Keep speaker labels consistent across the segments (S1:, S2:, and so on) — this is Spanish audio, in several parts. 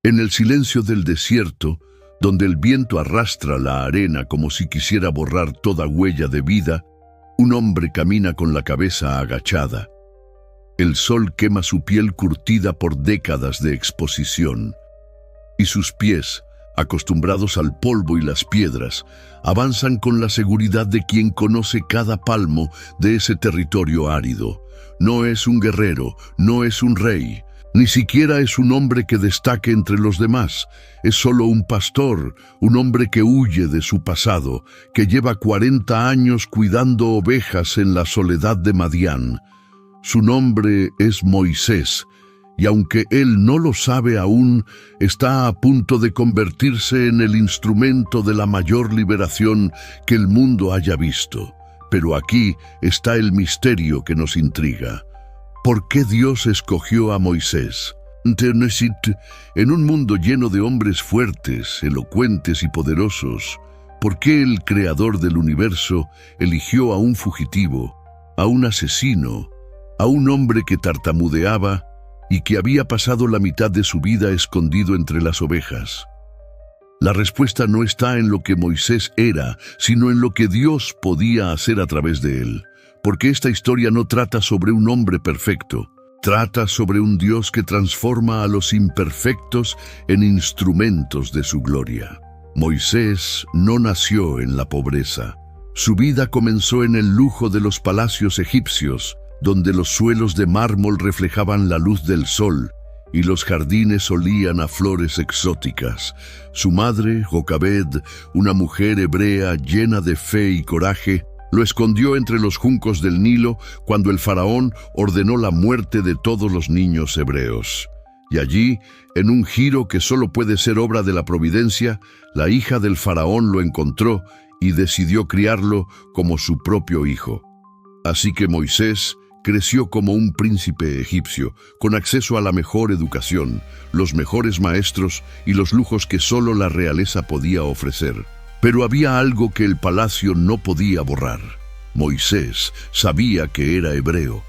S1: En el silencio del desierto, donde el viento arrastra la arena como si quisiera borrar toda huella de vida, un hombre camina con la cabeza agachada. El sol quema su piel curtida por décadas de exposición, y sus pies, acostumbrados al polvo y las piedras, avanzan con la seguridad de quien conoce cada palmo de ese territorio árido. No es un guerrero, no es un rey, ni siquiera es un hombre que destaque entre los demás. Es solo un pastor, un hombre que huye de su pasado, que lleva 40 años cuidando ovejas en la soledad de Madián. Su nombre es Moisés, y aunque él no lo sabe aún, está a punto de convertirse en el instrumento de la mayor liberación que el mundo haya visto. Pero aquí está el misterio que nos intriga. ¿Por qué Dios escogió a Moisés? En un mundo lleno de hombres fuertes, elocuentes y poderosos, ¿por qué el creador del universo eligió a un fugitivo, a un asesino, a un hombre que tartamudeaba y que había pasado la mitad de su vida escondido entre las ovejas? La respuesta no está en lo que Moisés era, sino en lo que Dios podía hacer a través de él. Porque esta historia no trata sobre un hombre perfecto, trata sobre un Dios que transforma a los imperfectos en instrumentos de su gloria. Moisés no nació en la pobreza. Su vida comenzó en el lujo de los palacios egipcios, donde los suelos de mármol reflejaban la luz del sol y los jardines olían a flores exóticas. Su madre, Jocabed, una mujer hebrea llena de fe y coraje, lo escondió entre los juncos del Nilo cuando el faraón ordenó la muerte de todos los niños hebreos. Y allí, en un giro que solo puede ser obra de la providencia, la hija del faraón lo encontró y decidió criarlo como su propio hijo. Así que Moisés creció como un príncipe egipcio, con acceso a la mejor educación, los mejores maestros y los lujos que solo la realeza podía ofrecer. Pero había algo que el palacio no podía borrar. Moisés sabía que era hebreo,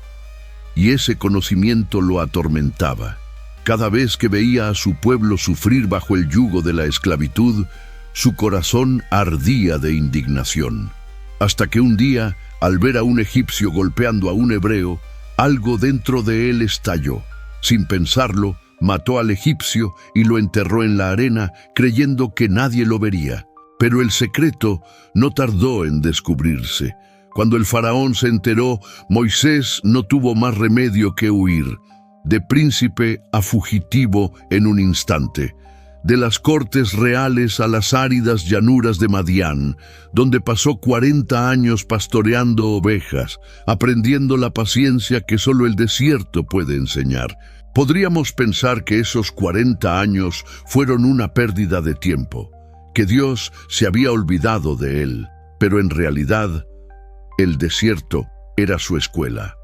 S1: y ese conocimiento lo atormentaba. Cada vez que veía a su pueblo sufrir bajo el yugo de la esclavitud, su corazón ardía de indignación. Hasta que un día, al ver a un egipcio golpeando a un hebreo, algo dentro de él estalló. Sin pensarlo, mató al egipcio y lo enterró en la arena, creyendo que nadie lo vería. Pero el secreto no tardó en descubrirse. Cuando el faraón se enteró, Moisés no tuvo más remedio que huir, de príncipe a fugitivo en un instante, de las cortes reales a las áridas llanuras de Madián, donde pasó 40 años pastoreando ovejas, aprendiendo la paciencia que solo el desierto puede enseñar. Podríamos pensar que esos 40 años fueron una pérdida de tiempo, que Dios se había olvidado de él, pero en realidad, el desierto era su escuela.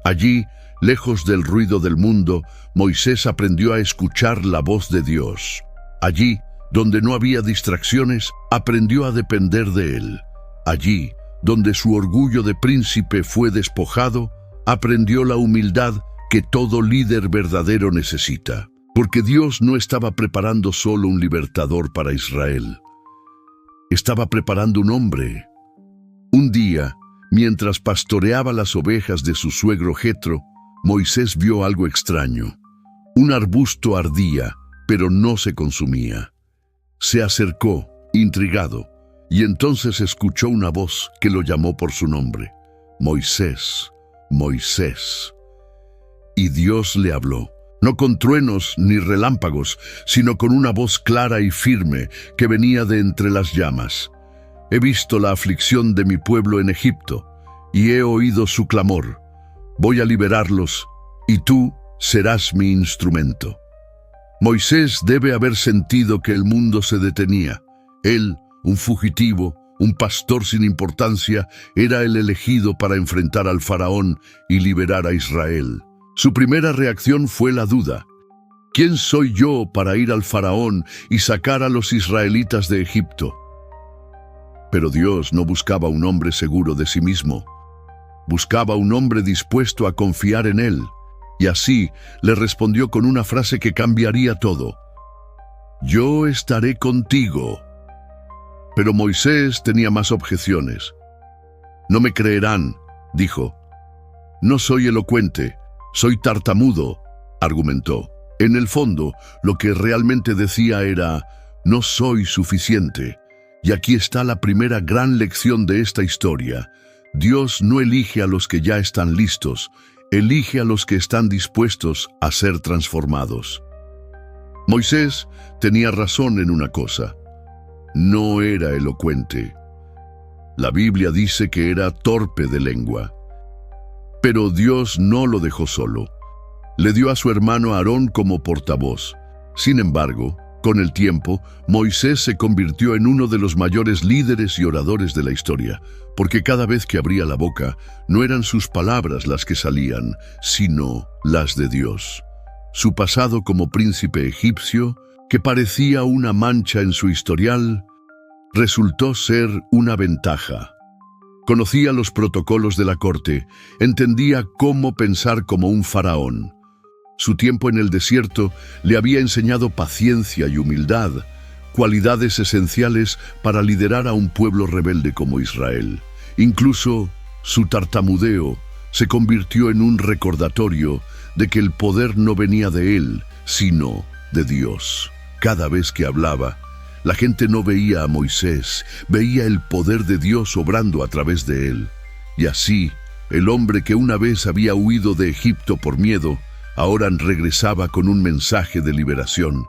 S1: Allí, lejos del ruido del mundo, Moisés aprendió a escuchar la voz de Dios. Allí, donde no había distracciones, aprendió a depender de él. Allí, donde su orgullo de príncipe fue despojado, aprendió la humildad que todo líder verdadero necesita. Porque Dios no estaba preparando solo un libertador para Israel. Estaba preparando un hombre. Un día, mientras pastoreaba las ovejas de su suegro Jetro, Moisés vio algo extraño. Un arbusto ardía, pero no se consumía. Se acercó, intrigado, y entonces escuchó una voz que lo llamó por su nombre. Moisés, Moisés. Y Dios le habló. No con truenos ni relámpagos, sino con una voz clara y firme que venía de entre las llamas. He visto la aflicción de mi pueblo en Egipto, y he oído su clamor. Voy a liberarlos, y tú serás mi instrumento. Moisés debe haber sentido que el mundo se detenía. Él, un fugitivo, un pastor sin importancia, era el elegido para enfrentar al faraón y liberar a Israel. Su primera reacción fue la duda. ¿Quién soy yo para ir al faraón y sacar a los israelitas de Egipto? Pero Dios no buscaba un hombre seguro de sí mismo. Buscaba un hombre dispuesto a confiar en él. Y así le respondió con una frase que cambiaría todo. yo estaré contigo. Pero Moisés tenía más objeciones. No me creerán, dijo. No soy elocuente, soy tartamudo, argumentó. En el fondo, lo que realmente decía era, no soy suficiente. Y aquí está la primera gran lección de esta historia. Dios no elige a los que ya están listos, elige a los que están dispuestos a ser transformados. Moisés tenía razón en una cosa. No era elocuente. La Biblia dice que era torpe de lengua. Pero Dios no lo dejó solo. Le dio a su hermano Aarón como portavoz. Sin embargo, con el tiempo, Moisés se convirtió en uno de los mayores líderes y oradores de la historia, porque cada vez que abría la boca, no eran sus palabras las que salían, sino las de Dios. Su pasado como príncipe egipcio, que parecía una mancha en su historial, resultó ser una ventaja. Conocía los protocolos de la corte, entendía cómo pensar como un faraón. Su tiempo en el desierto le había enseñado paciencia y humildad, cualidades esenciales para liderar a un pueblo rebelde como Israel. Incluso su tartamudeo se convirtió en un recordatorio de que el poder no venía de él, sino de Dios. Cada vez que hablaba, la gente no veía a Moisés, veía el poder de Dios obrando a través de él. Y así, el hombre que una vez había huido de Egipto por miedo, ahora regresaba con un mensaje de liberación.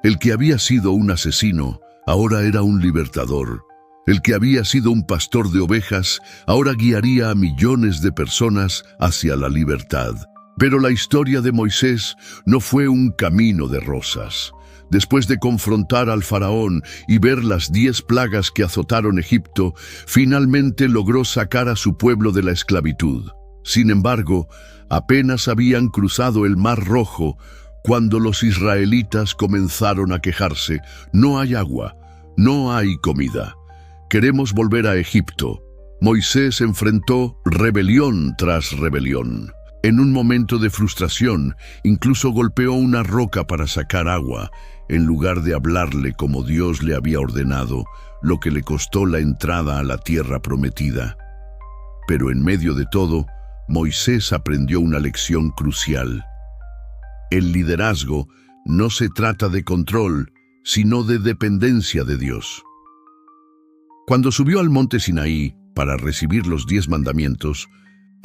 S1: El que había sido un asesino, ahora era un libertador. El que había sido un pastor de ovejas, ahora guiaría a millones de personas hacia la libertad. Pero la historia de Moisés no fue un camino de rosas. Después de confrontar al faraón y ver las 10 plagas que azotaron Egipto, finalmente logró sacar a su pueblo de la esclavitud. Sin embargo, apenas habían cruzado el Mar Rojo cuando los israelitas comenzaron a quejarse. No hay agua, no hay comida. Queremos volver a Egipto. Moisés enfrentó rebelión tras rebelión. En un momento de frustración, incluso golpeó una roca para sacar agua, en lugar de hablarle como Dios le había ordenado, lo que le costó la entrada a la tierra prometida. Pero en medio de todo, Moisés aprendió una lección crucial. El liderazgo no se trata de control, sino de dependencia de Dios. Cuando subió al monte Sinaí para recibir los 10 mandamientos,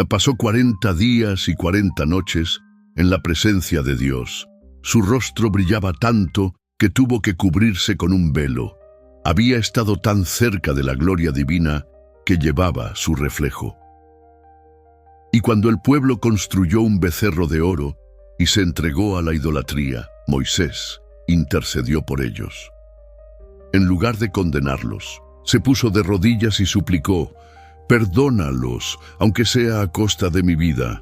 S1: pasó 40 días y 40 noches en la presencia de Dios. Su rostro brillaba tanto que tuvo que cubrirse con un velo. Había estado tan cerca de la gloria divina que llevaba su reflejo. Y cuando el pueblo construyó un becerro de oro y se entregó a la idolatría, Moisés intercedió por ellos. En lugar de condenarlos, se puso de rodillas y suplicó: «Perdónalos, aunque sea a costa de mi vida».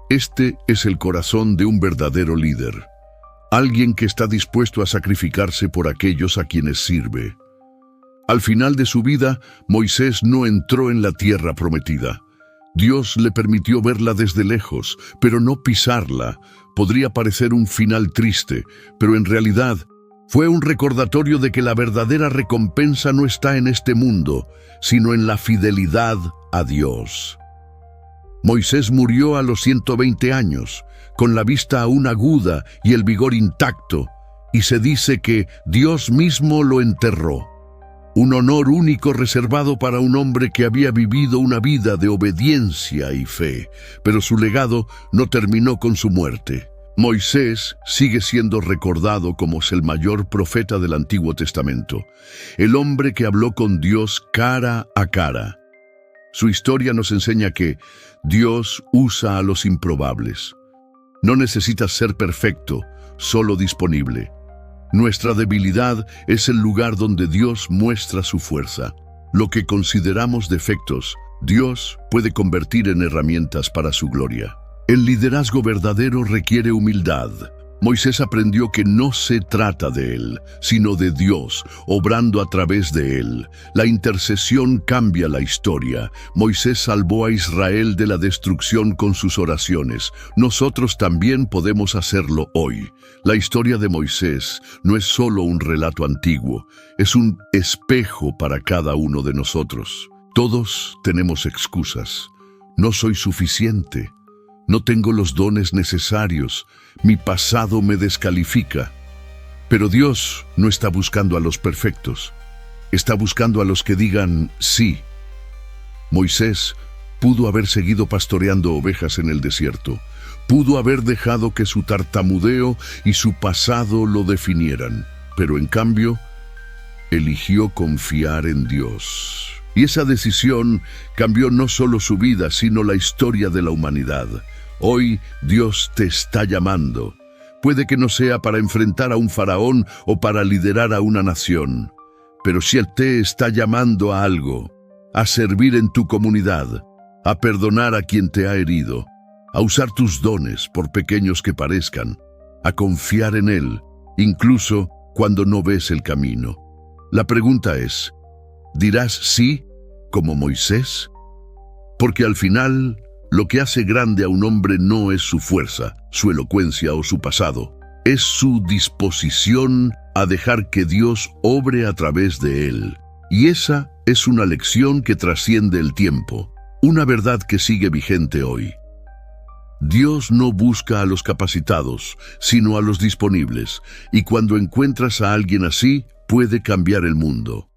S1: Este es el corazón de un verdadero líder, alguien que está dispuesto a sacrificarse por aquellos a quienes sirve. Al final de su vida, Moisés no entró en la tierra prometida. Dios le permitió verla desde lejos, pero no pisarla. Podría parecer un final triste, pero en realidad fue un recordatorio de que la verdadera recompensa no está en este mundo, sino en la fidelidad a Dios. Moisés murió a los 120 años, con la vista aún aguda y el vigor intacto, y se dice que Dios mismo lo enterró. Un honor único reservado para un hombre que había vivido una vida de obediencia y fe, pero su legado no terminó con su muerte. Moisés sigue siendo recordado como el mayor profeta del Antiguo Testamento, el hombre que habló con Dios cara a cara. Su historia nos enseña que Dios usa a los improbables. No necesitas ser perfecto, solo disponible. Nuestra debilidad es el lugar donde Dios muestra su fuerza. Lo que consideramos defectos, Dios puede convertir en herramientas para su gloria. El liderazgo verdadero requiere humildad. Moisés aprendió que no se trata de él, sino de Dios, obrando a través de él. La intercesión cambia la historia. Moisés salvó a Israel de la destrucción con sus oraciones. Nosotros también podemos hacerlo hoy. La historia de Moisés no es solo un relato antiguo, es un espejo para cada uno de nosotros. Todos tenemos excusas. No soy suficiente. No tengo los dones necesarios. Mi pasado me descalifica. Pero Dios no está buscando a los perfectos. Está buscando a los que digan sí. Moisés pudo haber seguido pastoreando ovejas en el desierto. Pudo haber dejado que su tartamudeo y su pasado lo definieran. Pero en cambio, eligió confiar en Dios. Y esa decisión cambió no solo su vida, sino la historia de la humanidad. Hoy Dios te está llamando. Puede que no sea para enfrentar a un faraón o para liderar a una nación, pero si Él te está llamando a algo, a servir en tu comunidad, a perdonar a quien te ha herido, a usar tus dones, por pequeños que parezcan, a confiar en Él, incluso cuando no ves el camino. La pregunta es, ¿dirás sí como Moisés? Porque al final, lo que hace grande a un hombre no es su fuerza, su elocuencia o su pasado. Es su disposición a dejar que Dios obre a través de él. Y esa es una lección que trasciende el tiempo, una verdad que sigue vigente hoy. Dios no busca a los capacitados, sino a los disponibles, y cuando encuentras a alguien así, puede cambiar el mundo.